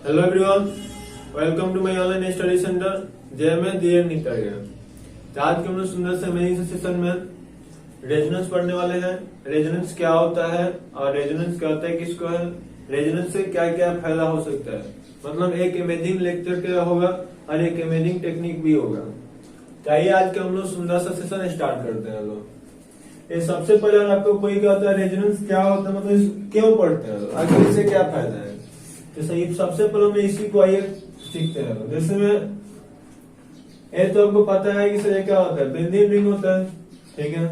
Hello everyone, welcome to my online study centre जय में दियर निकल। तो आज के हम लोग सुंदर से मेन सेशन में रेजोनेंस पढ़ने वाले हैं। रेजोनेंस क्या होता है और रेजोनेंस क्या होता है, किसको है, रेजोनेंस से क्या क्या फायदा हो सकता है। मतलब एक इमेजिंग लेक्चर क्या होगा और एक इमेजिंग टेक्निक भी होगा। चाहिए आज के हम लोग सुंदर सा सेशन स्टार्ट करते हैं। लोग ये सबसे पहले आपको कोई क्या होता है, रेजोनेंस क्या होता है, मतलब क्यों पढ़ते हैं, आखिर इससे क्या फायदा है। तो सही सबसे पहले मैं इसी को आइए सीखते हैं। जैसे मैं ये तो आपको पता है कि सर क्या होता है, बेंजीन रिंग होता है, ठीक है।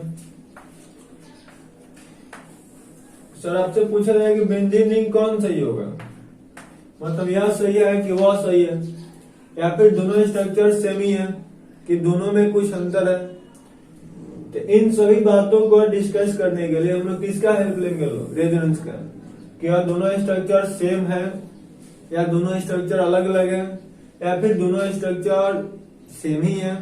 सर आपसे पूछा जाए कि बेंजीन रिंग कौन सही होगा, मतलब यह सही है कि वह सही है, या फिर दोनों स्ट्रक्चर सेम ही है कि दोनों में कुछ अंतर है। तो इन सभी बातों को डिस्कस करने के लिए हम लोग किसका हेल्प लेंगे, लोग रेजोनेंस का। क्या दोनों स्ट्रक्चर सेम है या दोनों स्ट्रक्चर अलग अलग है, या फिर दोनों स्ट्रक्चर सेम ही है,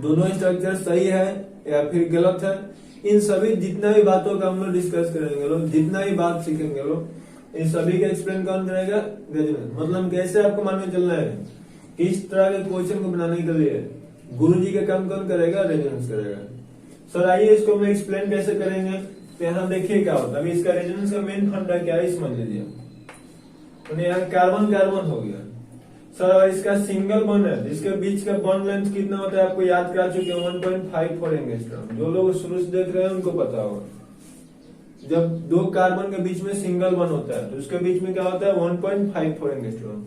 दोनों स्ट्रक्चर सही है या फिर गलत है। इन सभी जितना भी बातों का हम लोग डिस्कस करेंगे, लोग जितना भी बात सीखेंगे लोग, इन सभी का एक्सप्लेन कौन करेगा, रेजोनेंस। मतलब कैसे आपको मालूम चलना है, किस तरह के क्वेश्चन को बनाने के लिए गुरु जी का काम कौन करेगा, रेजोनेंस करेगा। सर आइए इसको हम एक्सप्लेन कैसे करेंगे। तो यहाँ देखिए क्या होता है, अभी इसका रेजोनेंस का मेन फंडा क्या है समझ लीजिए। तो यहाँ कार्बन कार्बन हो गया सर, और इसका सिंगल बॉन्ड है, इसके बीच का बॉन्ड लेंथ कितना होता है आपको याद करा चुके हैं, 1.54 एंगस्ट्रॉम। जो लोग शुरू से देख रहे हैं उनको पता होगा। जब दो कार्बन के बीच में सिंगल बॉन्ड होता है तो उसके बीच में क्या होता है, 1.54 एंगस्ट्रॉम।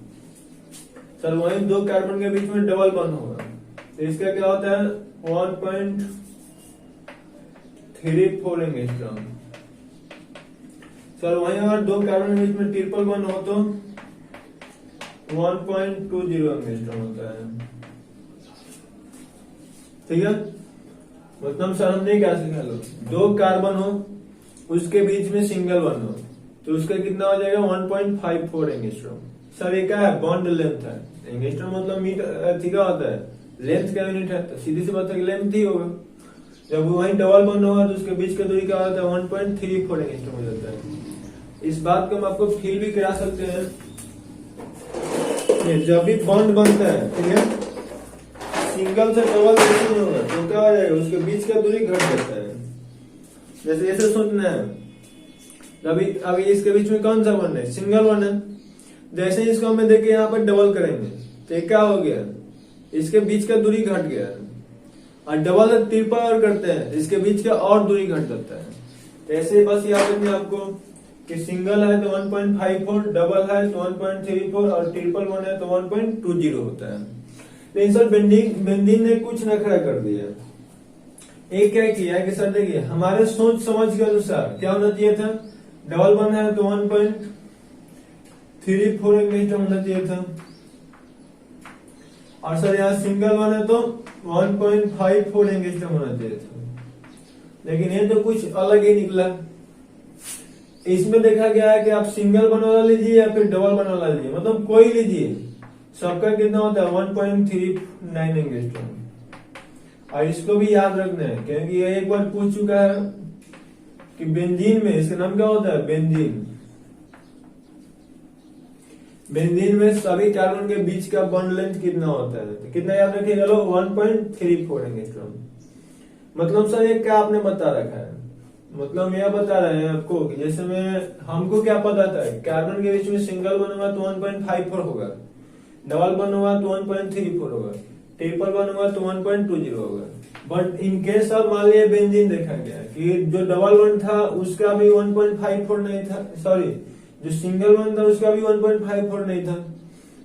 सर वहीं दो कार्बन के बीच में डबल बॉन्ड होगा तो इसका क्या होता है, 1.34 एंगस्ट्रॉम। सर वहीं अगर दो कार्बन के बीच में ट्रिपल बॉन्ड हो तो 1.20 एंगस्ट्रॉम होता है, ठीक है। मतलब सर हमने क्या सीखा, लो दो कार्बन हो उसके बीच में सिंगल बॉन्ड हो तो उसका कितना हो जाएगा, 1.54 एंगस्ट्रॉम। सर ये क्या है, बॉन्ड लेंथ है। एंगस्ट्रॉम मतलब मीटर ठीक होता है, लेंथ का यूनिट है, तो सीधी सी बात है लेंथ ही होगा। जब वहीं डबल बॉन्ड होगा तो उसके बीच का दूरी क्या होता है, 1.34 एंगस्ट्रॉम हो जाता है। इस बात को हम आपको फील भी करा सकते हैं, जब भी बॉन्ड बनता है, ठीक है, सिंगल से डबल नहीं होगा तो क्या हो जाएगा, उसके बीच का दूरी घट जाता है। जैसे ऐसे सोचना है, अभी इसके बीच में कौन सा बॉन्ड है, सिंगल बॉन्ड है। जैसे इसको हमें देखिए यहाँ पर डबल करेंगे तो क्या हो गया, इसके बीच का दूरी घट गया, और डबल ट्रिपल और करते हैं इसके बीच का और दूरी घट जाता है। तो ऐसे बस याद रखना आपको कि सिंगल है तो 1.54, डबल है तो 1.34 और ट्रिपल वन है तो 1.20 होता है। लेकिन सर बेंजीन ने कुछ नखरा कर दिया। एक क्या किया कि सर देखिए हमारे सोच समझ के अनुसार क्या होना चाहिए था, डबल वन है तो 1.34 एंगस्ट्रॉम होना चाहिए था, और सर यहाँ सिंगल वन है तो 1.54 एंगस्ट्रॉम होना चाहिए था। लेकिन ये तो कुछ अलग ही निकला। इसमें देखा गया है कि आप सिंगल बन वाला लीजिए या फिर डबल बन वाला लीजिए, मतलब कोई लीजिए, सबका कितना होता है, 1.39 एंगस्ट्रॉम। और इसको भी याद रखना है क्योंकि ये एक बार पूछ चुका है कि बेंजीन में इसका नाम क्या होता है, बेंजीन। बेंजीन में सभी कार्बन के बीच का बॉन्ड लेंथ कितना होता है, तो कितना याद रखिएगा लोग, 1.34 एंगस्ट्रॉम। मतलब सर ये क्या आपने बता रखा है, मतलब यह बता रहे हैं आपको कि जैसे में हमको क्या पता था, कार्बन के बीच में सिंगल बन होगा तो 1.54 होगा, डबल बन होगा तो 1.34 होगा, ट्रिपल बन होगा तो 1.20 होगा। बट इन केस ऑफ मान लिया बेंजीन देखा गया कि जो डबल वन था उसका भी 1.54 नहीं था, सॉरी जो सिंगल वन था उसका भी 1.54 नहीं था,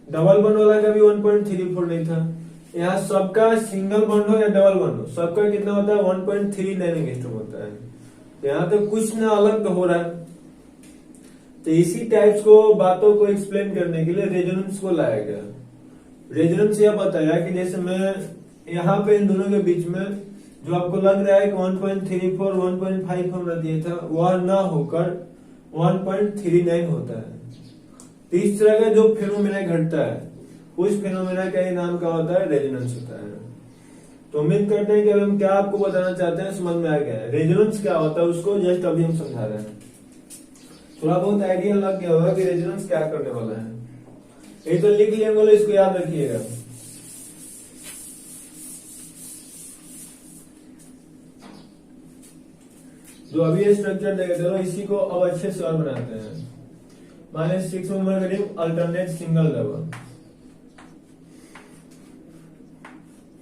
डबल वन वाला का भी 1.34 नहीं था। यहाँ सबका सिंगल बॉन्ड हो या डबल बॉन्ड हो, सबका कितना होता है, 1.39 एंगस्ट्रॉम होता है। यहाँ तो कुछ ना अलग तो हो रहा है। तो इसी टाइप्स को बातों को एक्सप्लेन करने के लिए रेजोनेंस को लाया गया। रेजोनेंस यह बताया कि जैसे मैं यहाँ पे इन दोनों के बीच में जो आपको लग रहा है कि 1.34 1.54 होना चाहिए था, वह ना होकर 1.39 होता है। तो इस तरह का जो फेनोमेना घटता है उस फेनोमेना का नाम क्या होता है, रेजोनेंस होता है। तो उम्मीद करते हैं कि अब हम क्या आपको बताना चाहते हैं समझ में आ गया है। रेजोनेंस क्या होता है उसको जस्ट अभी हम समझा रहे हैं। थोड़ा बहुत आइडिया लग गया होगा कि रेजोनेंस क्या करने वाला है। ये तो लिख लिए बोले, इसको याद रखिएगा। जो अभी ये स्ट्रक्चर देखे, चलो इसी को अब अच्छे से और बनाते हैं। मान लीजिए 6 मेंबर का रिंग अल्टरनेट सिंगल डबल,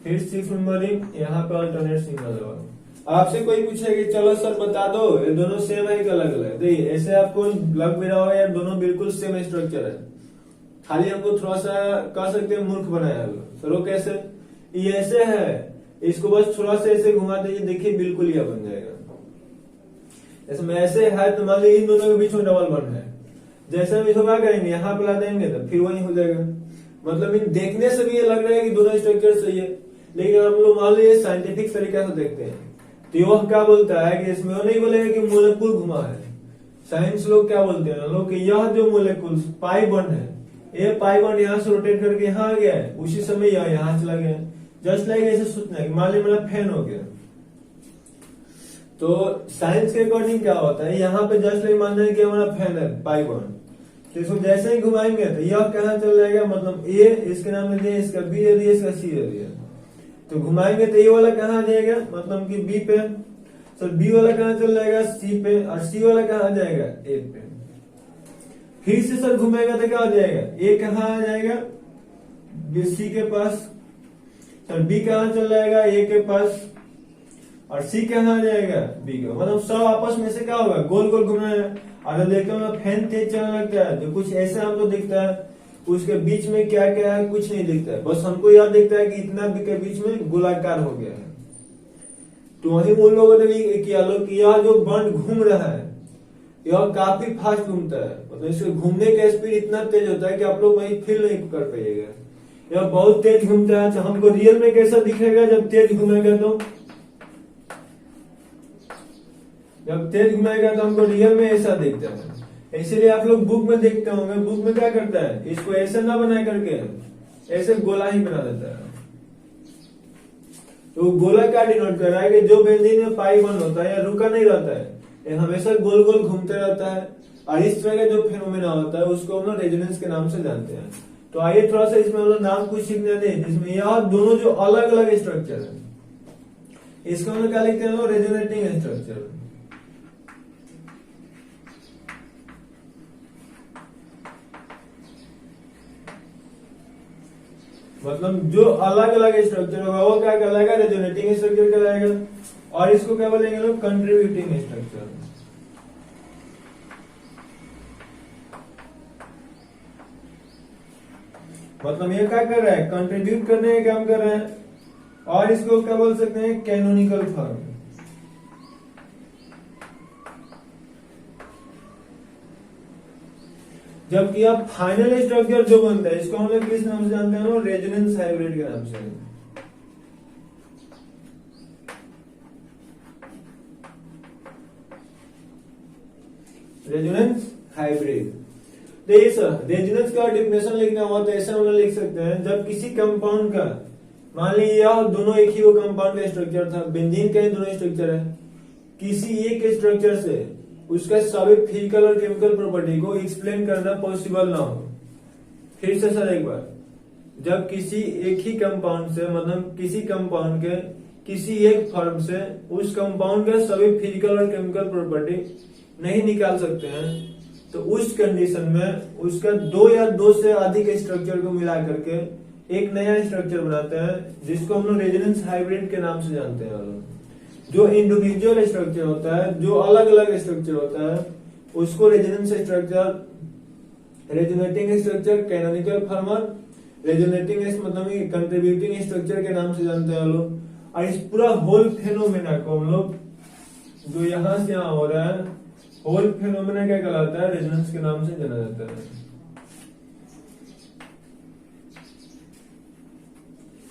फिर 6 मेंबर रिंग, यहाँ पे अल्टरनेट सिंगल डबल। आपसे कोई पूछे कि चलो सर बता दो ये दोनों सेम है कि अलग अलग? देखिए ऐसे आपको लग भी रहा हो यार दोनों बिल्कुल सेम स्ट्रक्चर है, खाली हमको थोड़ा सा कह सकते हैं मूर्ख बनाया। सर वो कैसे? ये ऐसे है, इसको बस थोड़ा सा ऐसे घुमा दीजिए, देखिए बिल्कुल यह बन जाएगा। जैसे में ऐसे है तो मान लीजिए इन दोनों के बीच में डबल बन है, जैसे हम इसको क्या करेंगे यहाँ पे ला देंगे तो फिर वही हो जाएगा। मतलब इन देखने से भी ये लग रहा है कि दोनों स्ट्रक्चर सही है, लेकिन हम लोग मान लीजिए साइंटिफिक तरीके से देखते हैं तो यह क्या बोलता है कि इसमें वो नहीं बोलेगा कि मोलेकुल घुमा है। साइंस लोग क्या बोलते हैं लोग कि यह जो मोलेकुल पाई बॉन्ड है, ये पाई बॉन्ड यहाँ से रोटेट करके यहाँ आ गया है, उसी समय यह यहाँ चला गया। जस्ट लाइक ऐसे सोचना है कि मान लीजिए मेरा फैन हो गया, तो साइंस के अकॉर्डिंग क्या होता है, यहाँ पे जस्ट लाइक मान जाए कि हमारा फैन है पाई बॉन्ड, तो इसको जैसे ही घुमाएंगे तो यह कहाँ चल जाएगा, मतलब ए इसके नाम में दिया, इसका बी दे दिया, इसका सी दे दिया, तो घुमाएंगे तो ये वाला कहाँ आ जाएगा, मतलब कि बी पे, सर बी वाला कहाँ चल जाएगा, सी पे, और सी वाला कहाँ आ जाएगा, ए पे। फिर से सर घुमाएगा तो क्या हो जाएगा, ए कहाँ आ जाएगा, सी के पास, सर बी कहाँ चल जाएगा, ए के पास, और सी कहाँ आ जाएगा, बी के। मतलब सब आपस में से क्या होगा, गोल गोल घूमना है। अगर देखते हो फैन तेज चलने लगता है तो कुछ ऐसा हमको दिखता है, उसके बीच में क्या क्या है कुछ नहीं दिखता है, बस हमको यह दिखता है कि इतना के बीच में गोलाकार हो गया है। तो वही उन लोगों ने भी किया लोग कि यह जो बॉन्ड घूम रहा है यह काफी फास्ट घूमता है, मतलब इसके घूमने का स्पीड इतना तेज होता है कि आप लोग वही फील नहीं कर पाइएगा, यह बहुत तेज घूमता है। तो हमको रियल में कैसा दिखेगा, जब तेज घूमेगा तो, जब तेज घुमाएगा तो हमको रियल में ऐसा दिखता है। इसलिए आप लोग बुक में देखते होंगे, बुक में क्या करता है, इसको ऐसे ना बना करके ऐसे गोला ही बना देता है। तो गोला क्या डिनोट कर रहा है कि जो बेंजीन में पाई बॉन्ड होता है या रुका नहीं रहता है, ये हमेशा गोल गोल घूमते रहता है। और इस तरह का जो फिनोमेना होता है उसको हम लोग रेजोनेंस के नाम से जानते हैं। तो आइए थोड़ा सा इसमें हम लोग नाम कुछ सीखने दें, जिसमें यह दोनों जो अलग अलग स्ट्रक्चर है इसको हम लोग क्या लिखते हैं, रेजोनेटिंग स्ट्रक्चर। मतलब जो अलग अलग स्ट्रक्चर होगा वो क्या कहलाएगा, रेजोनेटिंग स्ट्रक्चर कहलाएगा। और इसको क्या बोलेंगे लोग, कंट्रीब्यूटिंग स्ट्रक्चर। मतलब ये क्या कर रहा है, कंट्रीब्यूट करने का काम कर रहा है। और इसको क्या बोल सकते हैं, कैनोनिकल फॉर्म। जबकि अब फाइनल स्ट्रक्चर जो बनता है इसको हम लोग किस नाम से जानते हैं, रेजोनेंस हाइब्रिड के नाम से। Resonance hybrid. देखिए सर, रेजोनेंस का डेफिनेशन लिखना हुआ तो ऐसा हम लोग लिख सकते हैं, जब किसी कंपाउंड का, मान लीजिए यह दोनों एक ही वो कंपाउंड का स्ट्रक्चर था, बेंजीन का ही दोनों स्ट्रक्चर है, किसी एक स्ट्रक्चर से उसका सभी फिजिकल और केमिकल प्रॉपर्टी को एक्सप्लेन करना पॉसिबल ना हो। फिर से सर एक बार, जब किसी एक ही कंपाउंड से, मतलब किसी कंपाउंड के किसी एक फॉर्म से उस कंपाउंड का सभी फिजिकल और केमिकल प्रॉपर्टी नहीं निकाल सकते हैं, तो उस कंडीशन में उसका दो या दो से अधिक स्ट्रक्चर को मिला करके एक नया स्ट्रक्चर बनाते हैं, जिसको हम लोग रेजोनेंस हाइब्रिड के नाम से जानते हैं। जो इंडिविजुअल स्ट्रक्चर होता है, जो अलग अलग स्ट्रक्चर होता है, उसको resonance structure, resonating structure, canonical farmer, resonating मतलब कंट्रीब्यूटिंग स्ट्रक्चर के नाम से जानते हैं लोग। और इस पूरा होल फेनोमेना को हम लोग, जो यहां से यहां हो रहा है, होल फेनोमेना क्या कहलाता है, रेजोनेंस के नाम से जाना जाता है।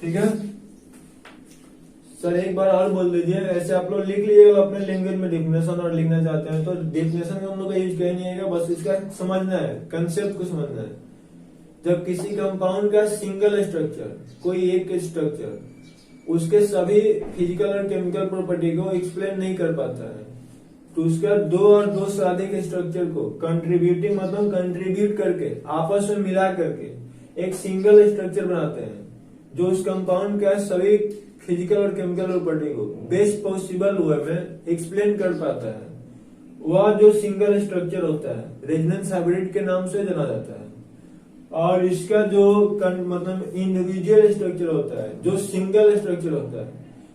ठीक है सर, एक बार और बोल दीजिए, ऐसे आप लोग लिख लीजिएगा अपने लैंग्वेज में डेफिनेशन, और लिखना चाहते हैं तो डेफिनेशन का हम लोग का यूज कहीं नहीं आएगा, बस इसका समझना है, कंसेप्ट को समझना है। जब किसी कंपाउंड का सिंगल स्ट्रक्चर, कोई एक स्ट्रक्चर उसके सभी फिजिकल और केमिकल प्रॉपर्टी को एक्सप्लेन नहीं कर पाता है, तो उसका दो और दो से अधिक स्ट्रक्चर को कंट्रीब्यूटिंग मतलब कंट्रीब्यूट करके, आपस में मिला करके एक सिंगल स्ट्रक्चर बनाते हैं जो उस कंपाउंड का सभी फिजिकल और केमिकल प्रॉपर्टी को बेस्ट पॉसिबल वे में एक्सप्लेन कर पाता है। वह जो सिंगल स्ट्रक्चर होता है रेजोनेंस हाइब्रिड के नाम से जाना जाता है। और इसका जो मतलब इंडिविजुअल स्ट्रक्चर होता है, जो सिंगल स्ट्रक्चर होता है,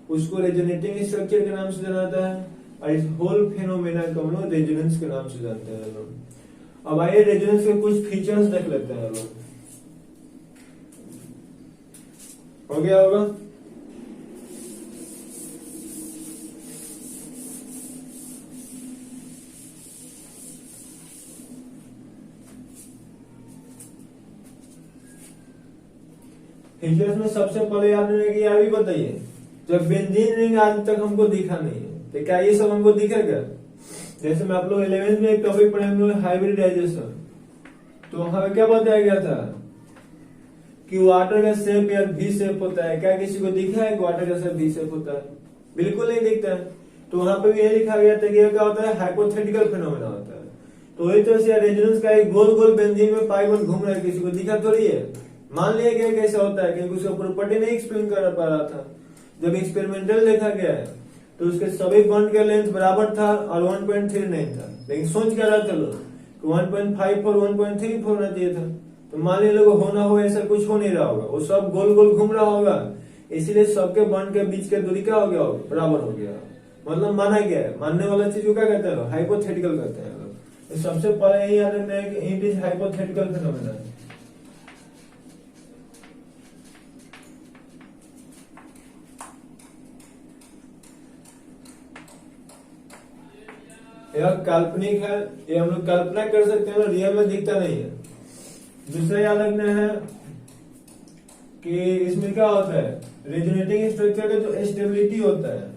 उसको रेजोनेटिंग स्ट्रक्चर के नाम से जाना जाता है। और इस होल फेनोमेना को हम लोग रेजोनेंस के नाम से जानते हैं लोग। अब आइए रेजोनेंस के कुछ फीचर्स देख लेते हैं लोग। हो गया होगा। फीचर्स में सबसे पहले याद रखने की यार भी बताइए, जब बेंजीन रिंग आज तक हमको दिखा नहीं है तो क्या ये सब हमको दिखेगा? जैसे मैं आप लोग 11th में एक टॉपिक पढ़े हम लोग हाइब्रिडाइजेशन, तो वहां पे क्या बताया गया था कि वाटर का शेप या वी शेप होता है। क्या किसी को दिखा है कि वाटर का शेप वी शेप होता है? बिल्कुल नहीं दिखता है। तो वहां पे भी ये लिखा गया था कि क्या होता है, हाइपोथेटिकल फिनोमेना होता है। तो वही तरह से रेजोनेंस का एक गोल गोल बेंजीन में पाइबन घूम रहा है, किसी को दिखा थोड़ी है। मान लिया गया कैसा होता है क्योंकि उसका प्रॉपर्टी नहीं एक्सप्लेन कर पा रहा था। जब एक्सपेरिमेंटल देखा गया है तो उसके सभी बॉन्ड का लेंथ बराबर था और 1.3 नहीं था, लेकिन सोच क्या रहा था लोग कि 1.5 और 1.3 होना चाहिए था। तो मान लीजिए लोग होना हो ऐसा कुछ हो नहीं रहा होगा, वो सब गोल गोल घूम रहा होगा, इसीलिए सबके बॉन्ड के बीच के दूरी क्या हो गया होगा, बराबर हो गया। मतलब माना गया है, मानने वाला चीज को क्या कहते हैं, हाइपोथेटिकल कहते हैं लोग। तो सबसे पहले यही याद रखना है कि इट इज हाइपोथेटिकल फिनोमेना। यह काल्पनिक है, ये हम लोग कल्पना कर सकते हैं, रियल में दिखता नहीं है। दूसरा याद रखना है कि इसमें क्या होता है, रेजोनेटिंग स्ट्रक्चर का जो स्टेबिलिटी होता है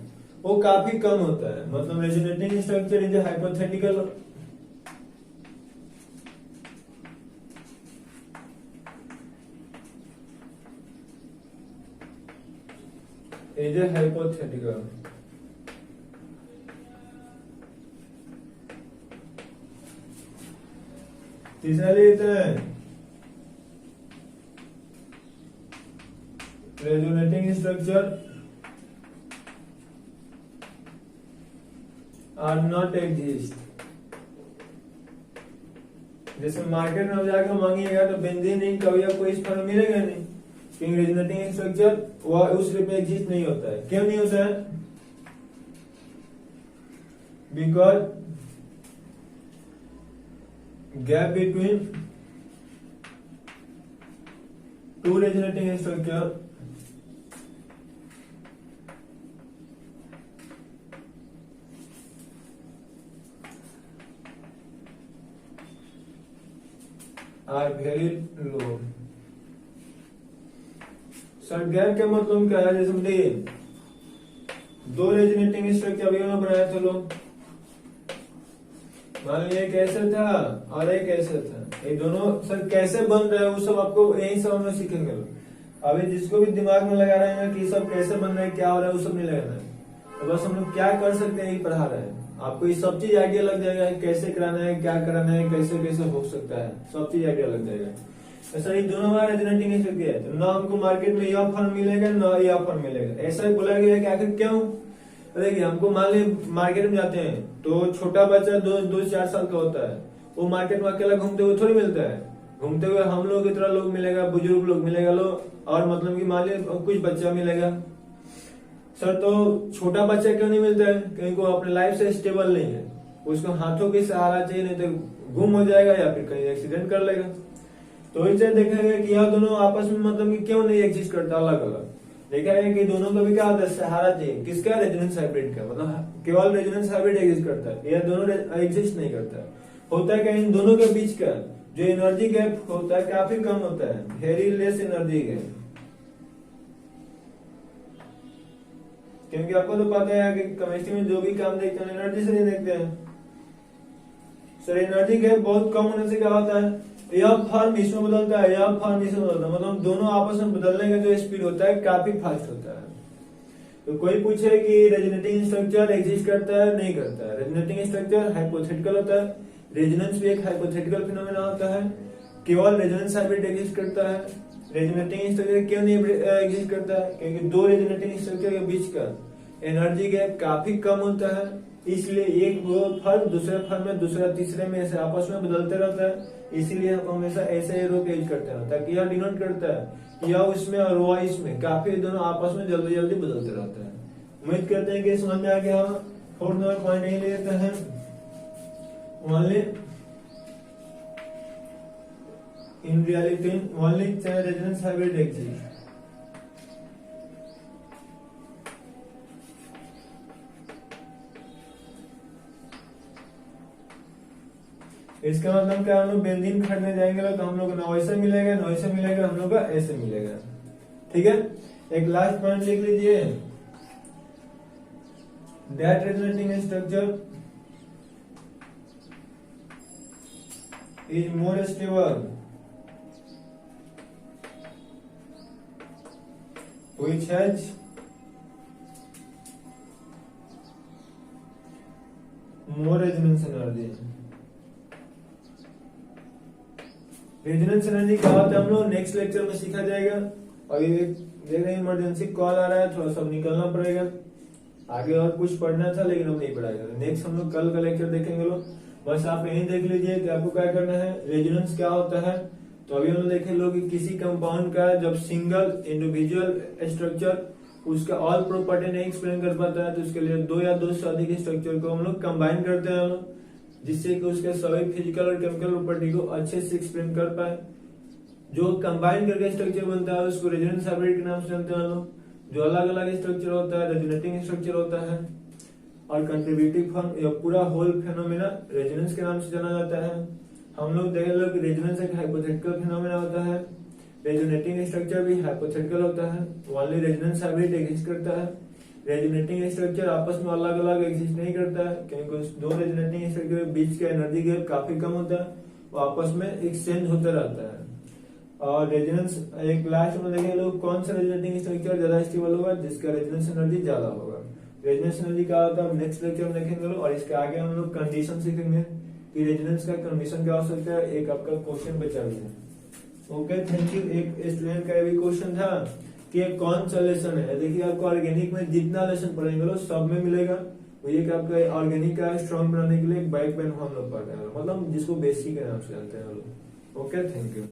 वो काफी कम होता है। मतलब रेजोनेटिंग स्ट्रक्चर इज हाइपोथेटिकल तीसरा लेते हैं resonating structure are not exist. जैसे मार्केट में जाकर मांगिएगा तो बेंजीन रिंग कभी आपको इस फॉर्म में मिलेगा नहीं, क्योंकि रेजोनेटिंग स्ट्रक्चर वह उस रूप में एग्जिस्ट नहीं होता है। क्यों नहीं होता है? Because gap between two resonating structure are very low। Sir gap का मतलब क्या है? जैसे देखिए दो रेजोनेटिंग स्ट्रक्चर अभी उन्होंने बनाया था लोग, मान लीजिए एक ऐसे था और एक ऐसे था। ये दोनों सर कैसे बन रहे हैं वो सब आपको यही सब हम सीखेंगे लोग। अभी जिसको भी दिमाग में लगा रहे हैं कि सब कैसे बन रहे हैं, क्या हो रहा है, वो सब नहीं लगाना है। तो बस हम लोग क्या कर सकते हैं ये पढ़ा रहे हैं आपको। ये सब चीज आइडिया लग जाएगा, कैसे कराना है, क्या कराना है, कैसे कैसे हो सकता है, सब चीज आइडिया लग जाएगा। तो सर ये दोनों हमारा रेजोनेटिंग स्ट्रक्चर है, तो ना हमको मार्केट में यह फॉर्म मिलेगा ना यह फॉर्म मिलेगा। ऐसा बोला गया है कि आखिर क्यों? देखिए हमको मान ली मार्केट में जाते हैं तो छोटा बच्चा 2 से 4 साल का होता है, वो मार्केट में अकेला घूमते हुए थोड़ी मिलता है। घूमते हुए हम लोग की तरह लोग मिलेगा, बुजुर्ग लोग मिलेगा लोग, और मतलब कि मान ली कुछ बच्चा मिलेगा। सर तो छोटा बच्चा क्यों नहीं मिलता है? क्योंकि वो अपने लाइफ से स्टेबल नहीं है, उसको हाथों की सहारा चाहिए, नहीं तो गुम हो जाएगा या फिर कहीं एक्सीडेंट कर लेगा। तो इससे देखा गया कि यह दोनों आपस में मतलब कि क्यों नहीं एग्जिस्ट करता अलग अलग। देखा है कि दोनों को भी क्या होता है, सहारा चाहिए। किसका? रेजोनेंस हाइब्रिड का। मतलब केवल रेजोनेंस हाइब्रिड एग्जिस्ट करता है, यह दोनों एग्जिस्ट नहीं करता। होता है कि इन दोनों के बीच का जो एनर्जी गैप होता है काफी कम होता है, वेरी लेस एनर्जी गैप। क्योंकि आपको तो पता है कि केमिस्ट्री में जो भी काम देखते हैं एनर्जी से नहीं देखते हैं। सर एनर्जी गैप बहुत कम होने से क्या होता है, यह फॉर्म इसमें बदलता है, यह फॉर्म इसमें बदलता है। मतलब दोनों आपस में बदलने का जो स्पीड होता है काफी फास्ट होता है। तो कोई पूछे कि रेजोनेटिंग स्ट्रक्चर एग्जिस्ट करता है, नहीं करता है। रेजोनेटिंग स्ट्रक्चर हाइपोथेटिकल होता है, रेजोनेंस भी एक हाइपोथेटिकल फिनोमेना होता है। केवल रेजोनेंस हाइब्रिड एग्जिस्ट करता है, रेजोनेटिंग स्ट्रक्चर क्यों नहीं एग्जिस्ट करता है? क्योंकि दो रेजोनेटिंग स्ट्रक्चर के बीच का एनर्जी गैप काफी कम होता है, इसलिए एक फर्म दूसरे फर्म में, दूसरा तीसरे में ऐसे आपस में बदलते रहता है। इसीलिए हम हमेशा ऐसे एरो का यूज करते हैं, ताकि यह डिनोट करता है या उसमें और वो इसमें काफी दोनों आपस में जल्दी जल्दी बदलते रहते हैं। उम्मीद करते हैं कि समझ में आ गया। फोर्थ नंबर पॉइंट नहीं लेते हैं, only in reality only resonance hybrid exist. इसका मतलब क्या, हम लोग बेंजीन खरीदने जाएंगे तो हम लोग ना वैसे मिलेगा, ना वैसे मिलेगा, हम लोग का ऐसे मिलेगा। ठीक है, एक लास्ट पॉइंट लिख लीजिए, that resonating structure is more stable which has more resonance energy। Resonance energy क्या होता है हम लोग नेक्स्ट लेक्चर में सीखा जाएगा। अभी देख रहे हैं इमरजेंसी कॉल आ रहा है, थोड़ा सा निकलना पड़ेगा, आगे और कुछ पढ़ना था लेकिन हम नहीं पढ़ाएगा। नेक्स्ट हम लोग कल का लेक्चर देखेंगे लोग। बस आप यही देख लीजिए कि आपको क्या करना है, रेजोनेंस क्या होता है। तो अभी हम लोग देखे लोग कि किसी कंपाउंड का जब सिंगल इंडिविजुअल स्ट्रक्चर उसका ऑल प्रॉपर्टी नहीं एक्सप्लेन कर पाता है, तो उसके लिए दो या दो से अधिक स्ट्रक्चर को हम लोग कंबाइन करते हैं, जिससे कि उसके सभी फिजिकल और केमिकल प्रॉपर्टी को अच्छे से एक्सप्लेन कर पाए। जो कंबाइन करके स्ट्रक्चर बनता है उसको रेजोनेंस हाइब्रिड के नाम से जानते हैं लोग। जो अलग अलग स्ट्रक्चर होता है रेजोनेटिंग स्ट्रक्चर होता है, और कंट्रीब्यूटिव फॉर्म या पूरा होल फेनोमेना रेजोनेंस के नाम से जाना जाता है। हम लोग देख लो कि रेजोनेंस एक हाइपोथेटिकल फेनोमेना होता है, रेजोनेटिंग स्ट्रक्चर भी हाइपोथेटिकल होता है, ओनली रेजोनेंस हाइब्रिड एग्जिस्ट करता है। रेजोनेटिंग स्ट्रक्चर आपस में अलग अलग एग्जिस्ट नहीं करता है, क्योंकि दो रेजोनेटिंग स्ट्रक्चर के बीच का एनर्जी गैप काफी कम होता है, वो आपस में एक्सचेंज होता रहता है। और रेजोनेंस एक लास्ट में देखें लोग कौन सा रेजोनेटिंग स्ट्रक्चर ज्यादा स्टेबल होगा, जिसका रेजोनेंस एनर्जी ज्यादा होगा। रेजोनेंस एनर्जी क्या होता है नेक्स्ट लेक्चर में देखेंगे लोग, और इसके आगे हम लोग कंडीशन सीखेंगे कि रेजोनेंस का कंडीशन क्या हो सकता है। एक आपका क्वेश्चन बचा भी है। Okay, thank you. एक स्टूडेंट का भी क्वेश्चन था कि कौन सा लेसन है। देखिए आपको ऑर्गेनिक में जितना लेसन पढ़ेंगे लोग सब में मिलेगा। ये कि आपका ऑर्गेनिक का स्ट्रॉन्ग बनाने के लिए बैक बेन हम लोग पढ़ रहे हैं, मतलब जिसको बेसिक के नाम से जानते हैं लोग। Okay, thank you.